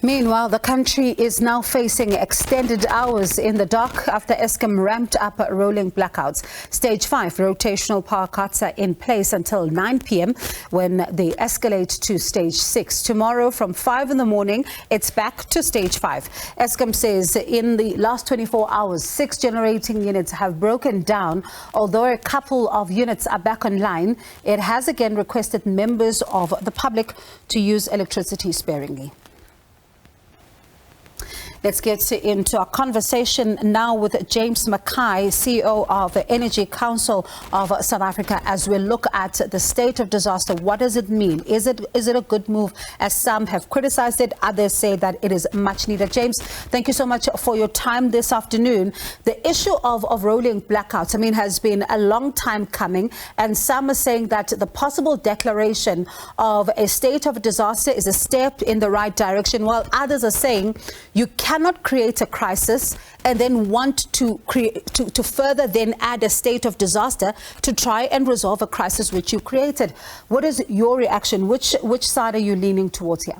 Meanwhile, the country is now facing extended hours in the dark after Eskom ramped up rolling blackouts. Stage 5 rotational power cuts are in place until 9 p.m. when they escalate to stage 6. Tomorrow from 5 in the morning, it's back to stage 5. Eskom says in the last 24 hours, 6 generating units have broken down. Although a couple of units are back online, it has again requested members of the public to use electricity sparingly. Let's get into our conversation now with James Mackay, CEO of the Energy Council of South Africa, as we look at the state of disaster. What does it mean? Is it a good move, as some have criticized it? Others say that it is much needed. James, thank you so much for your time this afternoon. The issue of rolling blackouts, has been a long time coming, and some are saying that the possible declaration of a state of disaster is a step in the right direction, while others are saying you cannot create a crisis and then want to further then add a state of disaster to try and resolve a crisis which you created. What is your reaction? Which side are you leaning towards here?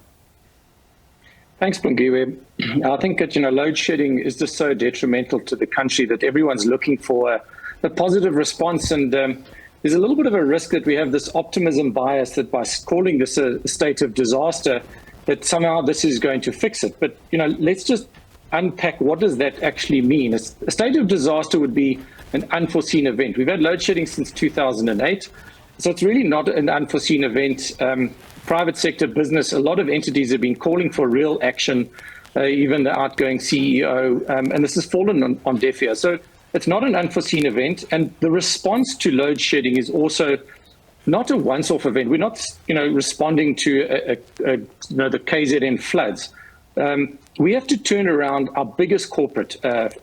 Thanks, Bongiwe. I think that, load shedding is just so detrimental to the country that everyone's looking for a positive response. And there's a little bit of a risk that we have this optimism bias that by calling this a state of disaster, that somehow this is going to fix it. But, let's just unpack what does that actually mean. A state of disaster would be an unforeseen event. We've had load shedding since 2008, so it's really not an unforeseen event. Private sector business, a lot of entities have been calling for real action, even the outgoing CEO, and this has fallen on deaf ears. So it's not an unforeseen event, and the response to load shedding is also not a once-off event. We're not, responding to the KZN floods. We have to turn around our biggest corporate,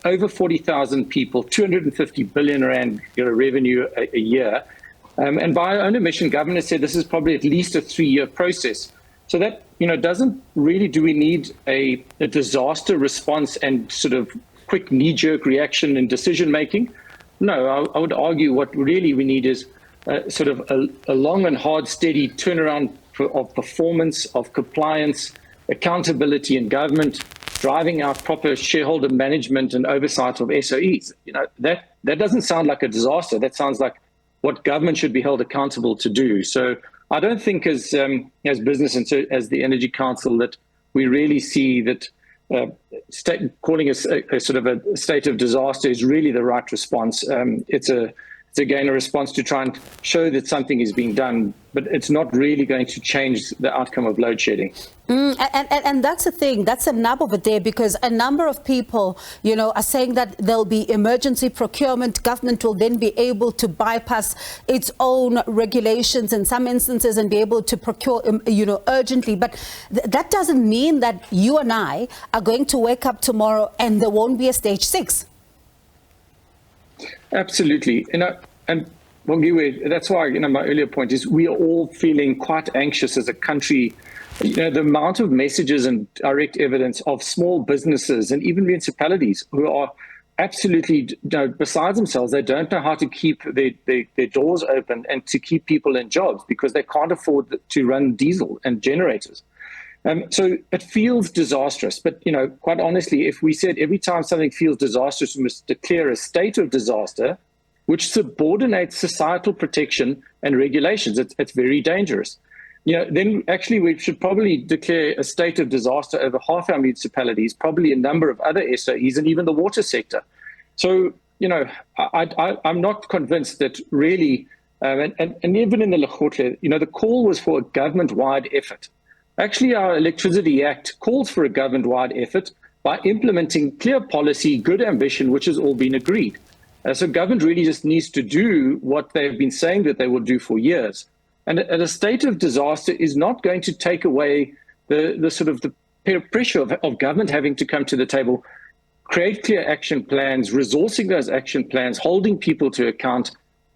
over 40,000 people, 250 billion rand revenue a year. And by our own admission, government has said this is probably at least a 3-year process. So that, doesn't really, do we need a disaster response and sort of quick knee-jerk reaction and decision-making? No, I would argue what really we need is sort of a long and hard, steady turnaround of performance, of compliance, accountability in government, driving out proper shareholder management and oversight of SOEs. That doesn't sound like a disaster. That sounds like what government should be held accountable to do. So I don't think as business and so as the Energy Council that we really see that calling a sort of a state of disaster is really the right response. It's again a response to try and show that something is being done, but it's not really going to change the outcome of load shedding. And that's the thing, that's a nub of it there, because a number of people, are saying that there'll be emergency procurement. Government will then be able to bypass its own regulations in some instances and be able to procure, urgently. But that doesn't mean that you and I are going to wake up tomorrow and there won't be a stage 6. Absolutely. And Bongiwe, that's why, my earlier point is we are all feeling quite anxious as a country. The amount of messages and direct evidence of small businesses and even municipalities who are absolutely besides themselves. They don't know how to keep their doors open and to keep people in jobs because they can't afford to run diesel and generators. So it feels disastrous. But, quite honestly, if we said every time something feels disastrous, we must declare a state of disaster, which subordinates societal protection and regulations, it's very dangerous. Then actually we should probably declare a state of disaster over half our municipalities, probably a number of other SOEs and even the water sector. So, I'm not convinced that really, and even in the Lekgotla, the call was for a government-wide effort. Actually, our Electricity Act calls for a government-wide effort by implementing clear policy, good ambition, which has all been agreed. So government really just needs to do what they've been saying that they will do for years. And a state of disaster is not going to take away the sort of the pressure of government having to come to the table, create clear action plans, resourcing those action plans, holding people to account,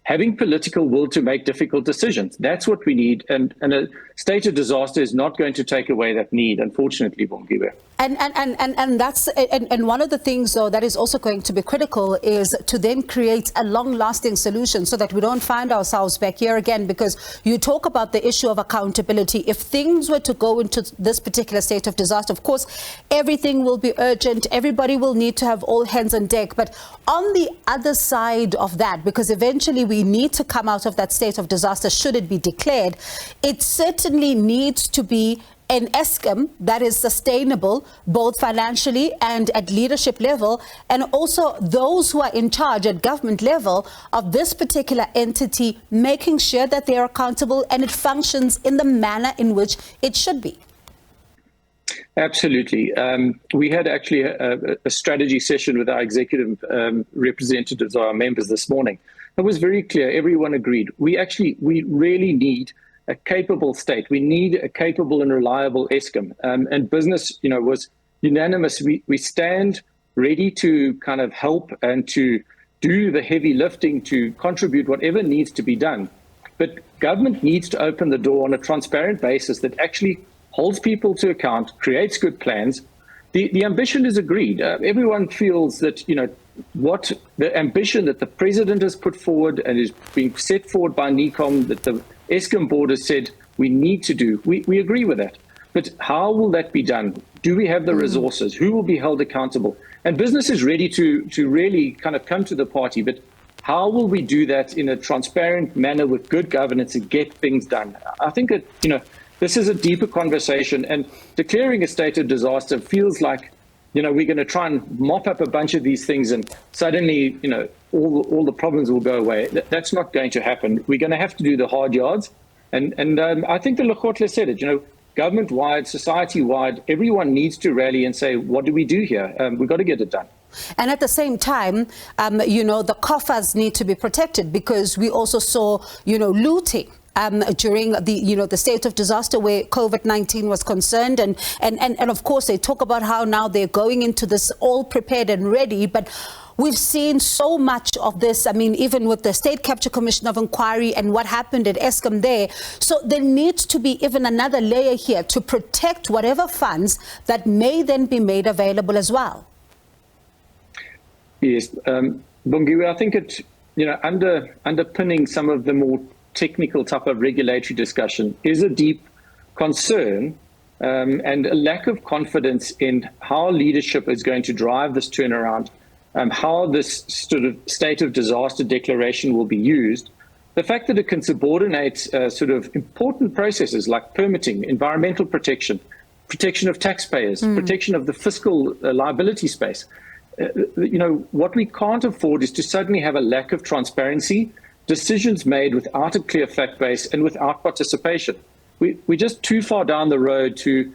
having political will to make difficult decisions. That's what we need. And a state of disaster is not going to take away that need, unfortunately, Bongiwe. And one of the things, though, that is also going to be critical is to then create a long-lasting solution so that we don't find ourselves back here again, because you talk about the issue of accountability. If things were to go into this particular state of disaster, of course, everything will be urgent. Everybody will need to have all hands on deck. But on the other side of that, because eventually we need to come out of that state of disaster should it be declared, it certainly needs to be an Eskom that is sustainable, both financially and at leadership level, and also those who are in charge at government level of this particular entity, making sure that they are accountable and it functions in the manner in which it should be. Absolutely. We had actually a strategy session with our executive representatives, our members this morning. It was very clear. Everyone agreed. We really need a capable state. We need a capable and reliable Eskom. And business, was unanimous. We stand ready to kind of help and to do the heavy lifting, to contribute whatever needs to be done. But government needs to open the door on a transparent basis that actually holds people to account, creates good plans. The ambition is agreed. Everyone feels that, what the ambition that the president has put forward and is being set forward by NECOM, that the Eskom board has said we need to do, we agree with that. But how will that be done? Do we have the resources? Who will be held accountable? And business is ready to really kind of come to the party, but how will we do that in a transparent manner with good governance and get things done? I think that, this is a deeper conversation, and declaring a state of disaster feels like, we're going to try and mop up a bunch of these things and suddenly, all the problems will go away. That's not going to happen. We're going to have to do the hard yards. And I think the Lekgotla said it, government-wide, society-wide, everyone needs to rally and say, what do we do here? We've got to get it done. And at the same time, the coffers need to be protected, because we also saw, looting during the state of disaster where COVID-19 was concerned. And of course, they talk about how now they're going into this all prepared and ready. But we've seen so much of this, even with the State Capture Commission of Inquiry and what happened at Eskom there. So there needs to be even another layer here to protect whatever funds that may then be made available as well. Yes, Bongiwe, I think it, underpinning some of the more technical type of regulatory discussion is a deep concern and a lack of confidence in how leadership is going to drive this turnaround, how this sort of state of disaster declaration will be used. The fact that it can subordinate sort of important processes like permitting, environmental protection, protection of taxpayers, protection of the fiscal liability space. What we can't afford is to suddenly have a lack of transparency, decisions made without a clear fact base and without participation. We're just too far down the road to,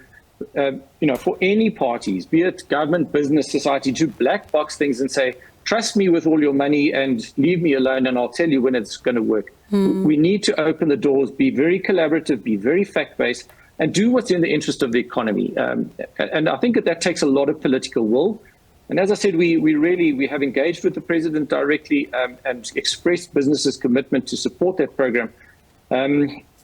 for any parties, be it government, business, society, to black box things and say, trust me with all your money and leave me alone and I'll tell you when it's going to work. We need to open the doors, be very collaborative, be very fact-based, and do what's in the interest of the economy. And I think that takes a lot of political will. And as I said, we have engaged with the president directly and expressed businesses' commitment to support that program.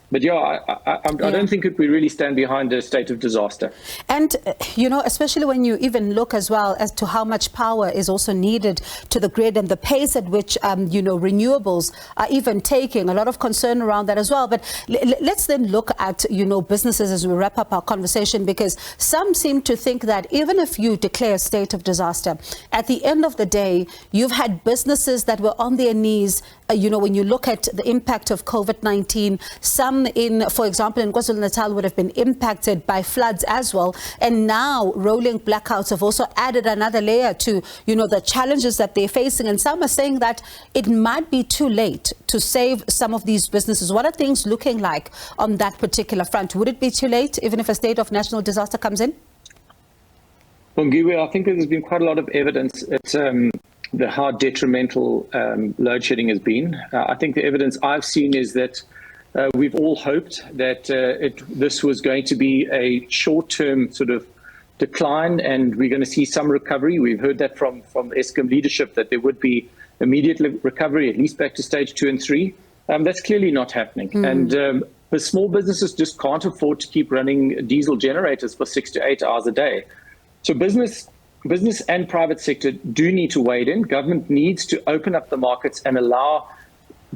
But I don't think that we really stand behind a state of disaster. And, especially when you even look as well as to how much power is also needed to the grid and the pace at which, renewables are even taking, a lot of concern around that as well. But let's then look at, businesses as we wrap up our conversation, because some seem to think that even if you declare a state of disaster, at the end of the day, you've had businesses that were on their knees. When you look at the impact of COVID-19, some for example, in KwaZulu-Natal would have been impacted by floods as well. And now rolling blackouts have also added another layer to, the challenges that they're facing. And some are saying that it might be too late to save some of these businesses. What are things looking like on that particular front? Would it be too late, even if a state of national disaster comes in? Bongiwe, I think there's been quite a lot of evidence at how detrimental load shedding has been. I think the evidence I've seen is that we've all hoped that this was going to be a short-term sort of decline and we're going to see some recovery. We've heard that from Eskom leadership that there would be immediate recovery, at least back to stage 2 and 3. That's clearly not happening. And the small businesses just can't afford to keep running diesel generators for 6 to 8 hours a day. So business and private sector do need to wade in. Government needs to open up the markets and allow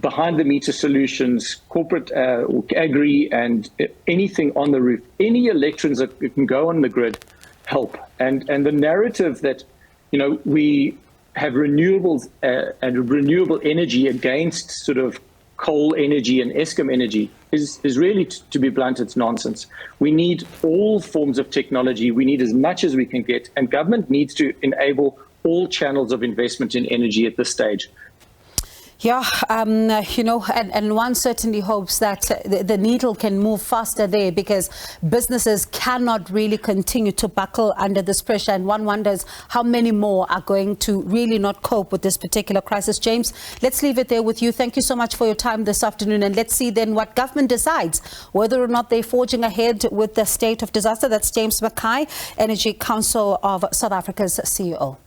behind-the-meter solutions, corporate agri, and anything on the roof, any electrons that can go on the grid, help. And the narrative that, we have renewables and renewable energy against sort of coal energy and Eskom energy is really, to be blunt, it's nonsense. We need all forms of technology. We need as much as we can get, and government needs to enable all channels of investment in energy at this stage. Yeah, and one certainly hopes that the needle can move faster there, because businesses cannot really continue to buckle under this pressure. And one wonders how many more are going to really not cope with this particular crisis. James, let's leave it there with you. Thank you so much for your time this afternoon. And let's see then what government decides, whether or not they're forging ahead with the state of disaster. That's James Mackay, Energy Council of South Africa's CEO.